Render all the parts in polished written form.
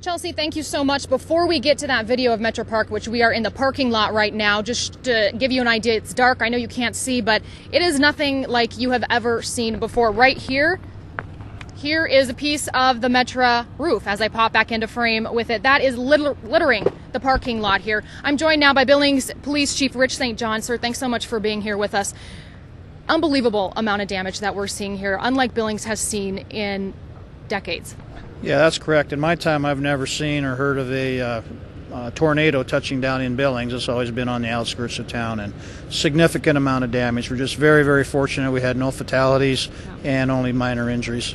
Chelsea, thank you so much. Before we get to that video of Metro Park, which we are in the parking lot right now, just to give you an idea, it's dark. I know you can't see, but it is nothing like you have ever seen before. Right here is a piece of the Metro roof as I pop back into frame with it. That is littering the parking lot here. I'm joined now by Billings Police Chief Rich St. John. Sir, thanks so much for being here with us. Unbelievable amount of damage that we're seeing here, unlike Billings has seen in decades. Yeah, that's correct. In my time, I've never seen or heard of a tornado touching down in Billings. It's always been on the outskirts of town, and significant amount of damage. We're just very, very fortunate we had no fatalities and only minor injuries.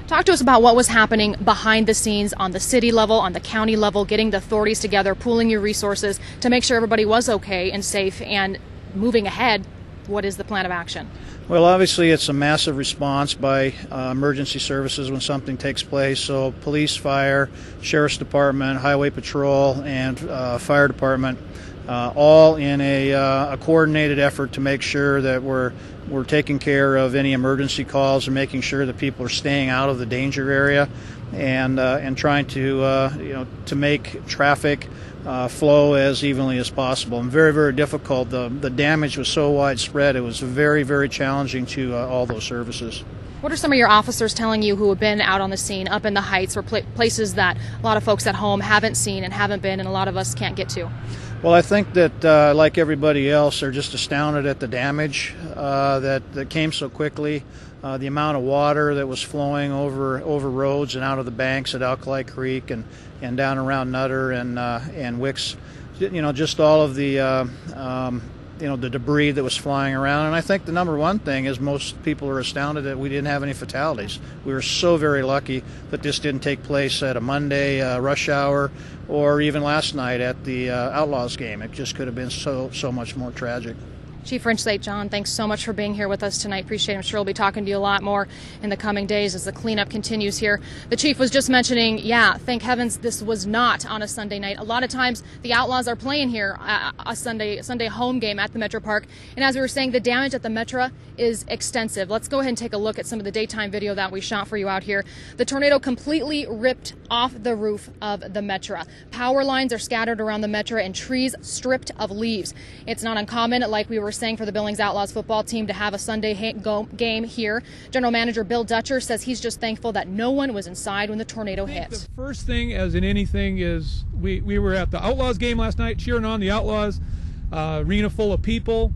Talk to us about what was happening behind the scenes on the city level, on the county level, getting the authorities together, pooling your resources to make sure everybody was okay and safe, and moving ahead. What is the plan of action? Well, obviously it's a massive response by emergency services when something takes place. So police, fire, sheriff's department, highway patrol, and fire department, all in a coordinated effort to make sure that we're taking care of any emergency calls and making sure that people are staying out of the danger area, and trying to to make traffic flow as evenly as possible. And very, very difficult. The damage was so widespread, it was very, very challenging to all those services. What are some of your officers telling you who have been out on the scene, up in the heights, or places that a lot of folks at home haven't seen and haven't been, and a lot of us can't get to? Well, I think that like everybody else, they're just astounded at the damage that came so quickly. The amount of water that was flowing over roads and out of the banks at Alkali Creek and down around Nutter and Wicks, just all of the the debris that was flying around. And I think the number one thing is most people are astounded that we didn't have any fatalities. We were so very lucky that this didn't take place at a Monday rush hour or even last night at the Outlaws game. It just could have been so much more tragic. Chief Rich St. John, thanks so much for being here with us tonight. Appreciate it. I'm sure we'll be talking to you a lot more in the coming days as the cleanup continues here. The chief was just mentioning, thank heavens this was not on a Sunday night. A lot of times the Outlaws are playing here a Sunday home game at the Metro Park. And as we were saying, the damage at the Metro is extensive. Let's go ahead and take a look at some of the daytime video that we shot for you out here. The tornado completely ripped off the roof of the Metro. Power lines are scattered around the Metro and trees stripped of leaves. It's not uncommon, like we were saying, for the Billings Outlaws football team to have a Sunday game here. General Manager Bill Dutcher says he's just thankful that no one was inside when the tornado hit. The first thing, as in anything, is we were at the Outlaws game last night, cheering on the Outlaws, arena full of people.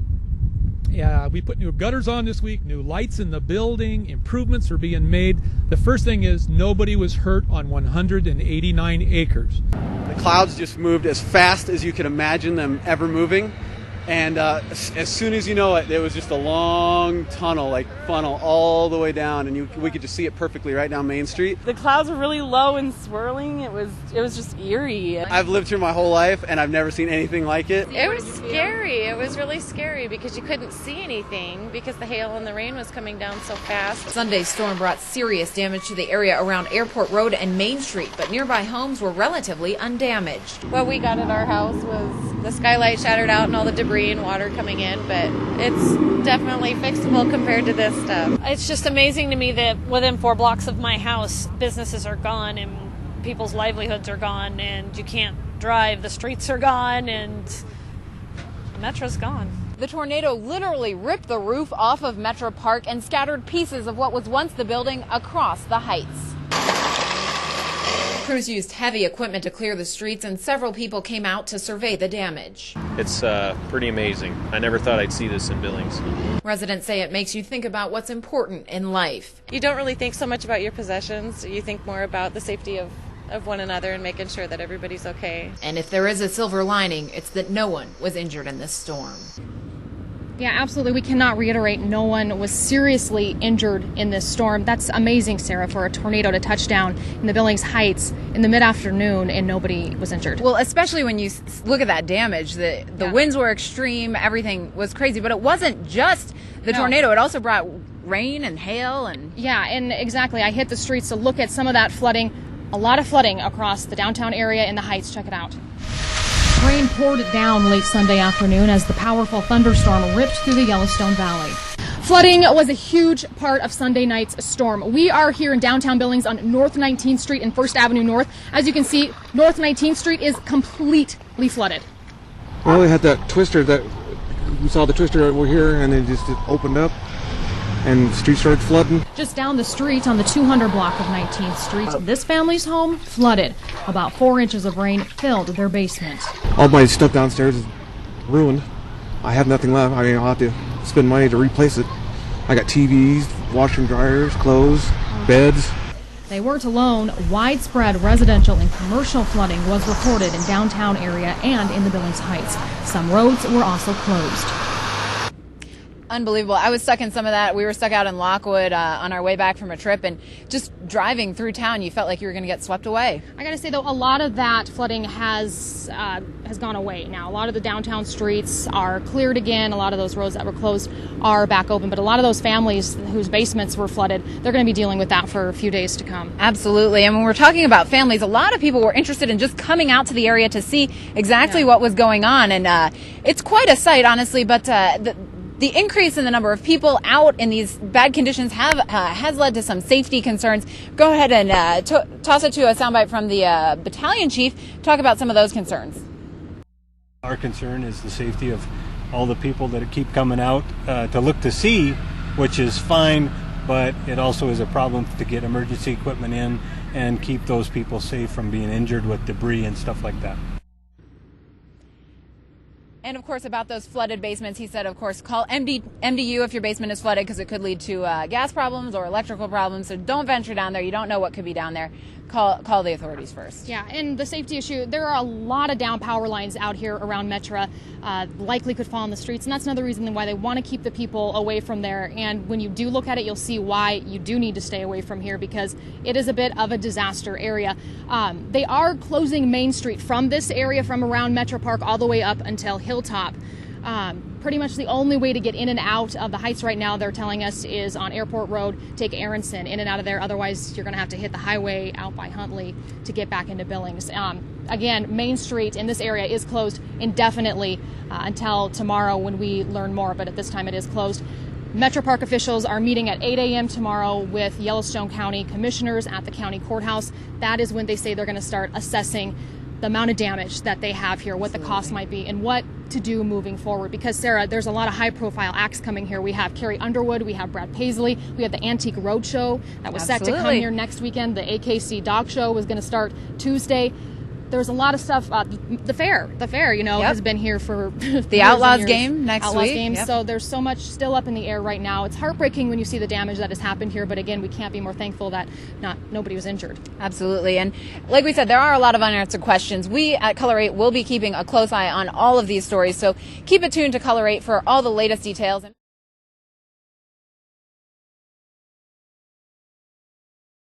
Yeah, we put new gutters on this week, new lights in the building, improvements are being made. The first thing is nobody was hurt on 189 acres. The clouds just moved as fast as you could imagine them ever moving. And as soon as you know it, there was just a long tunnel, like funnel, all the way down, and we could just see it perfectly right down Main Street. The clouds were really low and swirling. It was just eerie. I've lived here my whole life, and I've never seen anything like it. It was scary. It was really scary because you couldn't see anything because the hail and the rain was coming down so fast. Sunday's storm brought serious damage to the area around Airport Road and Main Street, but nearby homes were relatively undamaged. What we got at our house was the skylight shattered out and all the debris and water coming in, but it's definitely fixable compared to this stuff. It's just amazing to me that within 4 blocks of my house, businesses are gone and people's livelihoods are gone, and you can't drive, the streets are gone, and the Metro's gone. The tornado literally ripped the roof off of Metro Park and scattered pieces of what was once the building across the heights. Crews used heavy equipment to clear the streets, and several people came out to survey the damage. It's pretty amazing. I never thought I'd see this in Billings. Residents say it makes you think about what's important in life. You don't really think so much about your possessions. You think more about the safety of one another and making sure that everybody's okay. And if there is a silver lining, it's that no one was injured in this storm. Yeah, absolutely. We cannot reiterate, no one was seriously injured in this storm. That's amazing, Sarah, for a tornado to touch down in the Billings Heights in the mid-afternoon and nobody was injured. Well, especially when you look at that damage. The winds were extreme, everything was crazy, but it wasn't just the tornado. It also brought rain and hail. And exactly. I hit the streets to look at some of that flooding. A lot of flooding across the downtown area and the Heights. Check it out. Rain poured down late Sunday afternoon as the powerful thunderstorm ripped through the Yellowstone Valley. Flooding was a huge part of Sunday night's storm. We are here in downtown Billings on North 19th Street and 1st Avenue North. As you can see, North 19th Street is completely flooded. Well, we had that twister we saw the twister over here, and it opened up, and the street started flooding. Just down the street on the 200 block of 19th Street, this family's home flooded. About 4 inches of rain filled their basement. All my stuff downstairs is ruined. I have nothing left. I mean, I'll have to spend money to replace it. I got TVs, washer and dryers, clothes, beds. They weren't alone. Widespread residential and commercial flooding was reported in downtown area and in the Billings Heights. Some roads were also closed. Unbelievable. I was stuck in some of that. We were stuck out in Lockwood on our way back from a trip, and just driving through town, you felt like you were going to get swept away. I got to say, though, a lot of that flooding has gone away now. A lot of the downtown streets are cleared again. A lot of those roads that were closed are back open. But a lot of those families whose basements were flooded, they're going to be dealing with that for a few days to come. Absolutely. And when we're talking about families, a lot of people were interested in just coming out to the area to see exactly what was going on. And it's quite a sight, honestly, but the increase in the number of people out in these bad conditions has led to some safety concerns. Go ahead and toss it to a soundbite from the battalion chief. Talk about some of those concerns. Our concern is the safety of all the people that keep coming out to look to see, which is fine, but it also is a problem to get emergency equipment in and keep those people safe from being injured with debris and stuff like that. And, of course, about those flooded basements, he said, of course, call MDU if your basement is flooded, because it could lead to gas problems or electrical problems. So don't venture down there. You don't know what could be down there. Call the authorities first. Yeah, and the safety issue, there are a lot of down power lines out here around Metra, likely could fall on the streets, and that's another reason why they want to keep the people away from there. And when you do look at it, you'll see why you do need to stay away from here, because it is a bit of a disaster area. They are closing Main Street from this area, from around Metro Park all the way up until Hilltop. Pretty much the only way to get in and out of the Heights right now, they're telling us, is on Airport Road. Take Aronson in and out of there. Otherwise, you're going to have to hit the highway out by Huntley to get back into Billings. Again, Main Street in this area is closed indefinitely until tomorrow when we learn more, but at this time it is closed. Metro Park officials are meeting at 8 a.m. tomorrow with Yellowstone County commissioners at the county courthouse. That is when they say they're going to start assessing the amount of damage that they have here, what the cost might be, and what to do moving forward. Because, Sarah, there's a lot of high-profile acts coming here. We have Carrie Underwood, we have Brad Paisley, we have the Antique Roadshow that was set to come here next weekend. The AKC Dog Show was going to start Tuesday. There's a lot of stuff. The fair, has been here for the Outlaws game next Outlaws week. Game. Yep. So there's so much still up in the air right now. It's heartbreaking when you see the damage that has happened here. But again, we can't be more thankful that nobody was injured. Absolutely. And like we said, there are a lot of unanswered questions. We at Color 8 will be keeping a close eye on all of these stories. So keep it tuned to Color 8 for all the latest details.